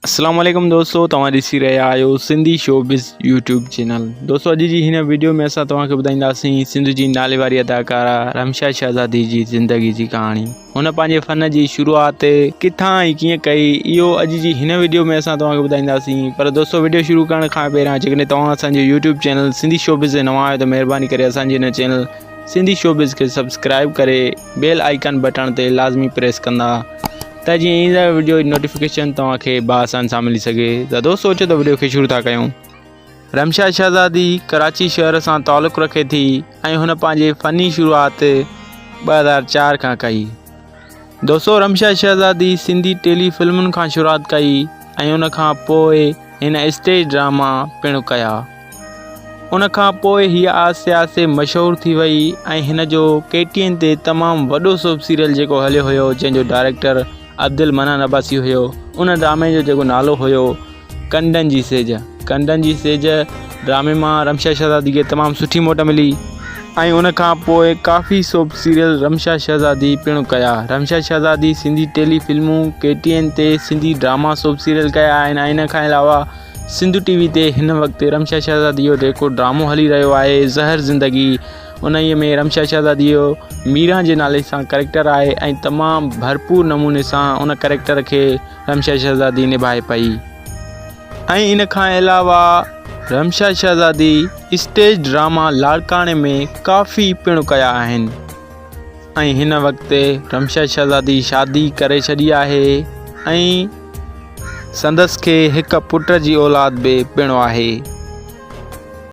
अस्सलाम वालेकुम दोस्तों, तव्हां ॾिसी रहिया आहियो सिंधी शोबिज़ यूट्यूब चैनल। दोस्तों, अॼु जी हिन वीडियो में असां तव्हांखे ॿुधाईंदासीं सिंध जी नाले वारी अदाकारा रमशा शहज़ादी जी ज़िंदगी जी कहाणी। हुन पंहिंजे फ़न जी शुरूआत किथां ऐं कीअं कई, इहो अॼु जी हिन वीडियो में असां तव्हांखे ॿुधाईंदासीं। पर दोस्तों, वीडियो शुरू करण खां पहिरियां जेकॾहिं तव्हां असांजे यूट्यूब चैनल सिंधी शोबिज़ ते नवां आहियो त महिरबानी करे असांजे हिन चैनल सिंधी शोबिज़ खे सब्सक्राइब करे बेल आइकन बटन ते लाज़मी प्रेस कंदा त जीअं ईंदड़ वीडियो जी नोटिफिकेशन तव्हांखे बाआसान सां मिली सघे। त दोस्तों, अचो त वीडियो खे शुरू था कयूं। रमशा शहज़ादी कराची शहर सां तालुक़ु रखे थी ऐं हुन पंहिंजे फ़नी शुरूआत 2004 खां कई। दोस्तों, रमशा शहज़ादी सिंधी टेली फिल्मुनि खां शुरूआत कई ऐं उन खां पोइ हिन स्टेज ड्रामा पिणु कया। उन खां पोइ हीअ आहिस्ते आहिस्ते मशहूरु थी वई ऐं हिन जो KTN ते तमामु वॾो सोप सीरियल जेको हलियो हुयो, जंहिंजो डायरेक्टर अब्दुल मन्नान अब्बासी हुयो, उन ड्रामे जो जेको नालो हुयो कंडनि जी सेज। कंडनि जी सेज ड्रामे मां रमशा शहज़ादी खे तमामु सुठी मोट मिली ऐं उन खां पोइ काफ़ी सोप सीरियल रमशा शहज़ादी पिणु कया। रमशा शहज़ादी सिंधी टेली फिल्मूं KTN ते सिंधी ड्रामा सोप सीरियल कया आहिनि ऐं इन खां अलावा सिंधु TV ते हिन वक़्तु रमशा शहज़ादी जो जेको ड्रामो हली रहियो आहे ज़हर ज़िंदगी, उन्हीअ में रमशा शहज़ादी जो मीरा जे नाले सां करेक्टर आहे ऐं तमामु भरपूर नमूने सां उन करेक्टर खे रमशा शहज़ादी निभाए पई। ऐं इन खां अलावा रमशा शहज़ादी स्टेज ड्रामा लाड़काणे में काफ़ी पिणु कया आहिनि ऐं हिन वक़्तु रमशा शहज़ादी शादी करे छॾी आहे ऐं संदसि खे हिकु पुट जी औलाद बि पिणु आहे।